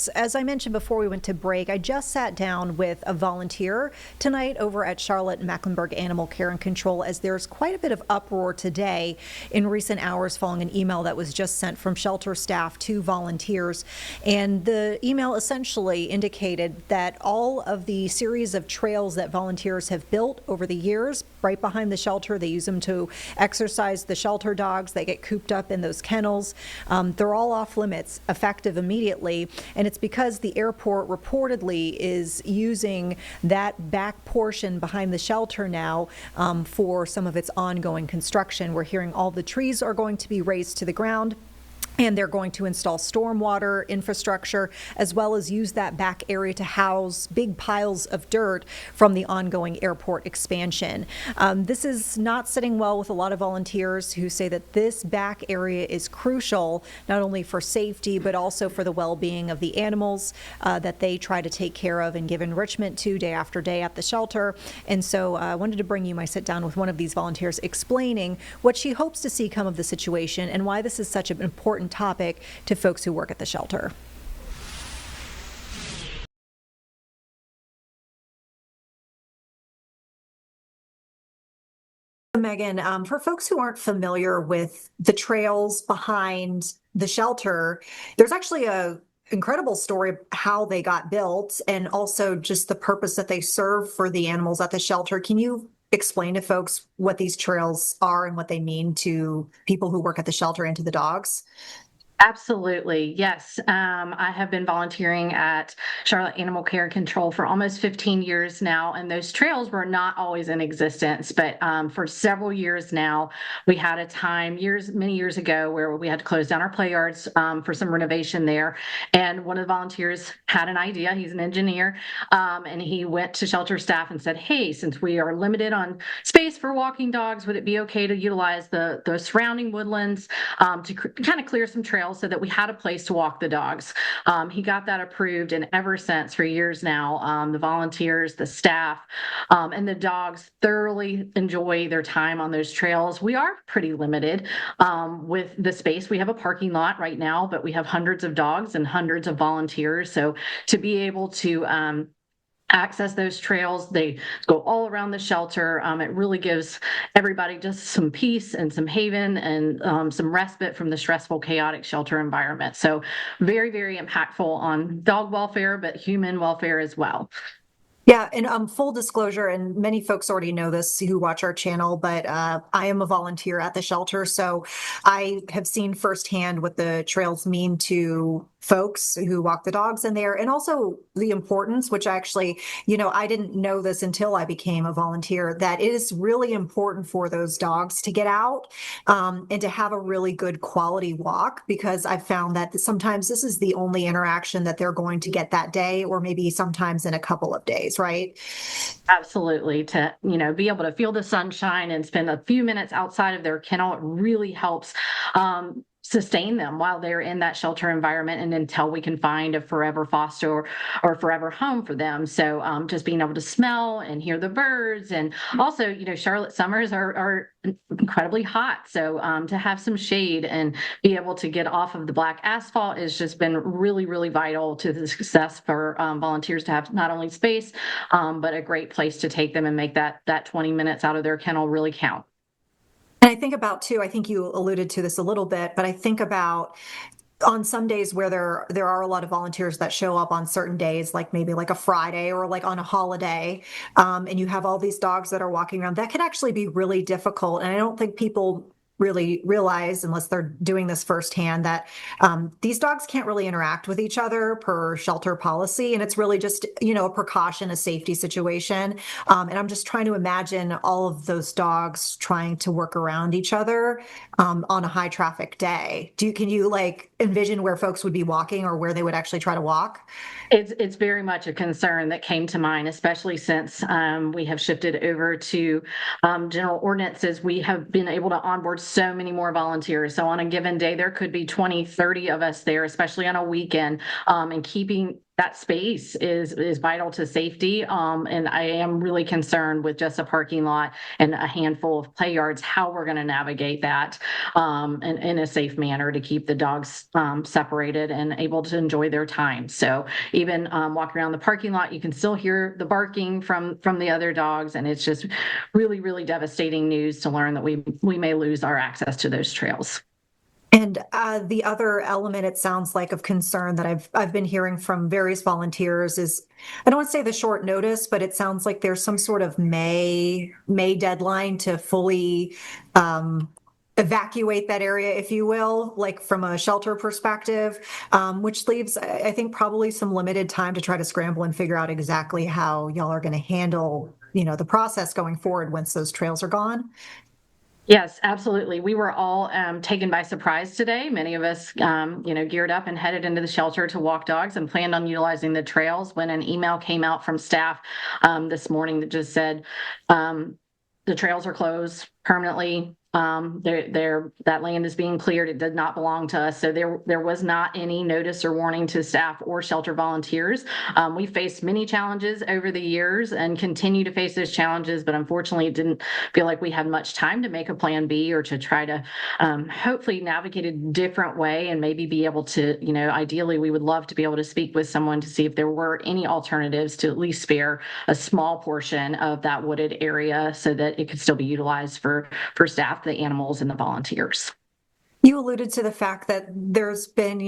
As I mentioned before we went to break, I just sat down with a volunteer tonight over at Charlotte-Mecklenburg Animal Care and Control, as there's quite a bit of uproar today in recent hours following an email that was just sent from shelter staff to volunteers. And the email essentially indicated that all of the series of trails that volunteers have built over the years right behind the shelter, they use them to exercise the shelter dogs. They get cooped up in those kennels. They're all off limits, effective immediately. And it's because the airport reportedly is using that back portion behind the shelter now for some of its ongoing construction. We're hearing all the trees are going to be razed to the ground, and they're going to install stormwater infrastructure, as well as use that back area to house big piles of dirt from the ongoing airport expansion. This is not sitting well with a lot of volunteers who say that this back area is crucial, not only for safety, but also for the well-being of the animals that they try to take care of and give enrichment to day after day at the shelter. And so I wanted to bring you my sit down with one of these volunteers explaining what she hopes to see come of the situation and why this is such an important topic to folks who work at the shelter. Megan, for folks who aren't familiar with the trails behind the shelter, there's actually a incredible story of how they got built and also just the purpose that they serve for the animals at the shelter. Can you explain to folks what these trails are and what they mean to people who work at the shelter and to the dogs? Absolutely. Yes. I have been volunteering at Charlotte Animal Care and Control for almost 15 years now, and those trails were not always in existence. But for several years now, we had a time many years ago where we had to close down our play yards for some renovation there. And one of the volunteers had an idea. He's an engineer, and he went to shelter staff and said, "Hey, since we are limited on space for walking dogs, would it be okay to utilize the surrounding woodlands to kind of clear some trails so that we had a place to walk the dogs?" He got that approved, and ever since, for years now, the volunteers, the staff, and the dogs thoroughly enjoy their time on those trails. We are pretty limited with the space. We have a parking lot right now, but we have hundreds of dogs and hundreds of volunteers. So to be able to access those trails, they go all around the shelter. It really gives everybody just some peace and some haven and some respite from the stressful, chaotic shelter environment. So very, very impactful on dog welfare, but human welfare as well. Yeah, and full disclosure, and many folks already know this who watch our channel, but I am a volunteer at the shelter, so I have seen firsthand what the trails mean to folks who walk the dogs in there, and also the importance, which actually, I didn't know this until I became a volunteer, that it is really important for those dogs to get out and to have a really good quality walk, because I've found that sometimes this is the only interaction that they're going to get that day, or maybe sometimes in a couple of days, right? Absolutely. To, be able to feel the sunshine and spend a few minutes outside of their kennel, it really helps sustain them while they're in that shelter environment and until we can find a forever foster or forever home for them. So just being able to smell and hear the birds. And also, Charlotte summers are incredibly hot. So to have some shade and be able to get off of the black asphalt has just been really, really vital to the success for volunteers to have not only space, but a great place to take them and make that 20 minutes out of their kennel really count. And I think about too, I think you alluded to this a little bit, but I think about on some days where there are a lot of volunteers that show up on certain days, like maybe like a Friday or like on a holiday, and you have all these dogs that are walking around, that can actually be really difficult. And I don't think people really realize, unless they're doing this firsthand, that these dogs can't really interact with each other per shelter policy. And it's really just, a precaution, a safety situation. And I'm just trying to imagine all of those dogs trying to work around each other on a high traffic day. Can you like envision where folks would be walking or where they would actually try to walk? It's very much a concern that came to mind, especially since we have shifted over to general ordinances. We have been able to onboard so many more volunteers. So on a given day, there could be 20, 30 of us there, especially on a weekend, and keeping that space is vital to safety. And I am really concerned with just a parking lot and a handful of play yards, how we're going to navigate that in a safe manner to keep the dogs separated and able to enjoy their time. So even walking around the parking lot, you can still hear the barking from the other dogs, and it's just really, really devastating news to learn that we may lose our access to those trails. And the other element, it sounds like, of concern that I've been hearing from various volunteers is, I don't want to say the short notice, but it sounds like there's some sort of May deadline to fully evacuate that area, if you will, like from a shelter perspective, which leaves, I think, probably some limited time to try to scramble and figure out exactly how y'all are going to handle, the process going forward once those trails are gone. Yes, absolutely. We were all taken by surprise today. Many of us, geared up and headed into the shelter to walk dogs and planned on utilizing the trails when an email came out from staff this morning that just said the trails are closed permanently. That land is being cleared. It did not belong to us. So there was not any notice or warning to staff or shelter volunteers. We faced many challenges over the years and continue to face those challenges, but unfortunately it didn't feel like we had much time to make a plan B or to try to hopefully navigate a different way and maybe be able to, ideally we would love to be able to speak with someone to see if there were any alternatives to at least spare a small portion of that wooded area so that it could still be utilized for staff, the animals, and the volunteers. You alluded to the fact that there's been,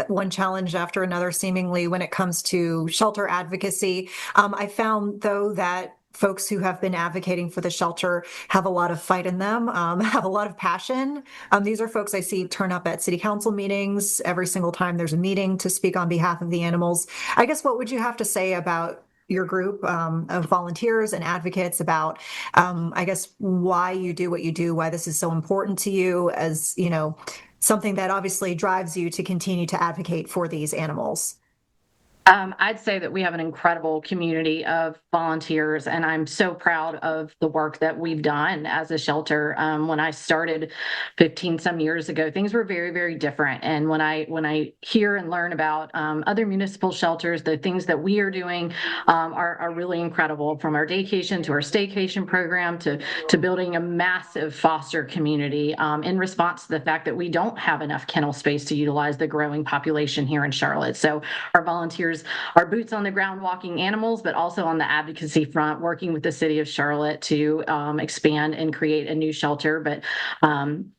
one challenge after another, seemingly, when it comes to shelter advocacy. I found, though, that folks who have been advocating for the shelter have a lot of fight in them, have a lot of passion. These are folks I see turn up at city council meetings every single time there's a meeting to speak on behalf of the animals. I guess, what would you have to say about your group of volunteers and advocates about, I guess, why you do what you do, why this is so important to you as, something that obviously drives you to continue to advocate for these animals? I'd say that we have an incredible community of volunteers, and I'm so proud of the work that we've done as a shelter. When I started 15 some years ago, things were very, very different. And when I hear and learn about other municipal shelters, the things that we are doing are really incredible. From our daycation to our staycation program to building a massive foster community in response to the fact that we don't have enough kennel space to utilize the growing population here in Charlotte. So our volunteers are boots on the ground walking animals, but also on the advocacy front, working with the city of Charlotte to expand and create a new shelter. But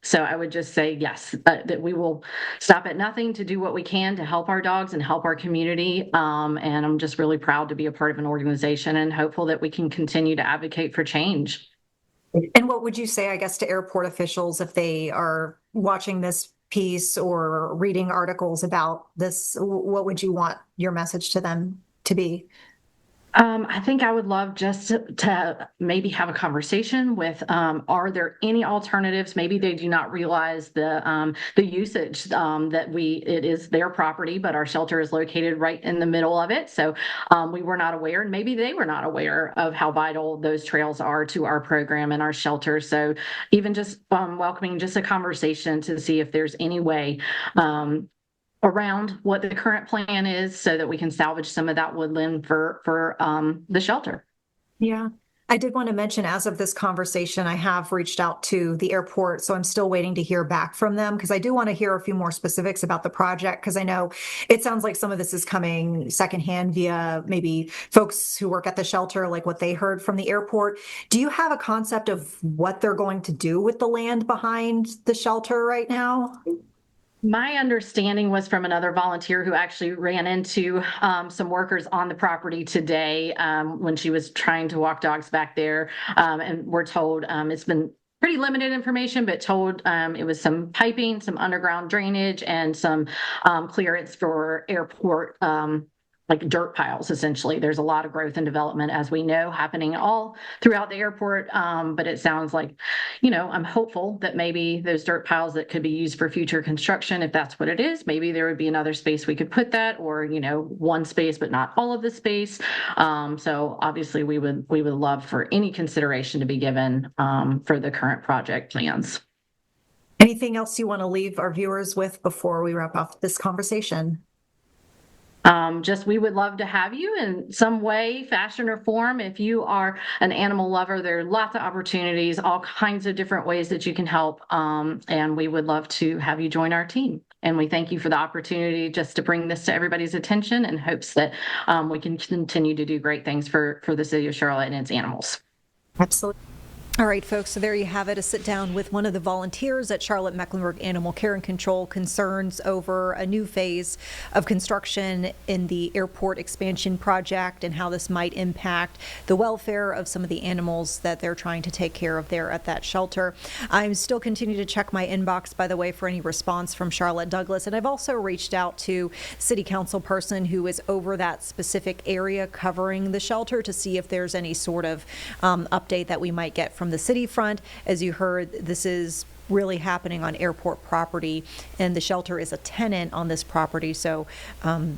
so I would just say, yes, that we will stop at nothing to do what we can to help our dogs and help our community. And I'm just really proud to be a part of an organization and hopeful that we can continue to advocate for change. And what would you say, I guess, to airport officials if they are watching this piece or reading articles about this? What would you want your message to them to be? I think I would love just to maybe have a conversation with, are there any alternatives? Maybe they do not realize the usage that it is their property, but our shelter is located right in the middle of it. So we were not aware, and maybe they were not aware of how vital those trails are to our program and our shelter. So even just welcoming just a conversation to see if there's any way around what the current plan is so that we can salvage some of that woodland for the shelter. Yeah. I did want to mention, as of this conversation, I have reached out to the airport, so I'm still waiting to hear back from them because I do want to hear a few more specifics about the project, because I know it sounds like some of this is coming secondhand via maybe folks who work at the shelter, like what they heard from the airport. Do you have a concept of what they're going to do with the land behind the shelter right now? My understanding was from another volunteer who actually ran into some workers on the property today when she was trying to walk dogs back there. And we're told it's been pretty limited information, but told it was some piping, some underground drainage, and some clearance for airport like dirt piles, essentially. There's a lot of growth and development, as we know, happening all throughout the airport. But it sounds like, I'm hopeful that maybe those dirt piles that could be used for future construction, if that's what it is, maybe there would be another space we could put that, or, one space, but not all of the space. So obviously we would love for any consideration to be given for the current project plans. Anything else you want to leave our viewers with before we wrap up this conversation? just we would love to have you in some way, fashion, or form. If you are an animal lover, there are lots of opportunities, all kinds of different ways that you can help, and we would love to have you join our team. And we thank you for the opportunity just to bring this to everybody's attention in hopes that we can continue to do great things for the city of Charlotte and its animals. Absolutely. All right, folks, so there you have it, a sit down with one of the volunteers at Charlotte-Mecklenburg Animal Care and Control, concerns over a new phase of construction in the airport expansion project and how this might impact the welfare of some of the animals that they're trying to take care of there at that shelter. I'm still continuing to check my inbox, by the way, for any response from Charlotte Douglas, and I've also reached out to city council person who is over that specific area covering the shelter to see if there's any sort of update that we might get from the city front. As you heard, this is really happening on airport property, and the shelter is a tenant on this property, so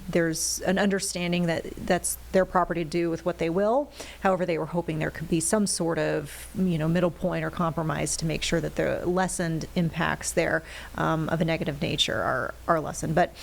there's an understanding that that's their property to do with what they will. However, they were hoping there could be some sort of middle point or compromise to make sure that the lessened impacts there of a negative nature are lessened. But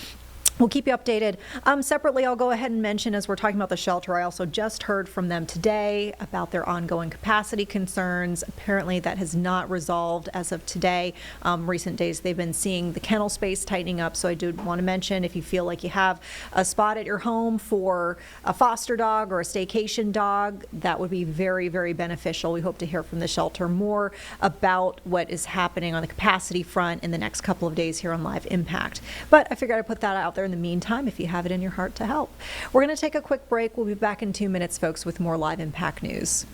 we'll keep you updated. Separately, I'll go ahead and mention, as we're talking about the shelter, I also just heard from them today about their ongoing capacity concerns. Apparently, that has not resolved as of today. Recent days, they've been seeing the kennel space tightening up. So I do want to mention, if you feel like you have a spot at your home for a foster dog or a staycation dog, that would be very, very beneficial. We hope to hear from the shelter more about what is happening on the capacity front in the next couple of days here on Live Impact. But I figured I'd put that out there in the meantime, if you have it in your heart to help. We're going to take a quick break. We'll be back in 2 minutes, folks, with more Live Impact news.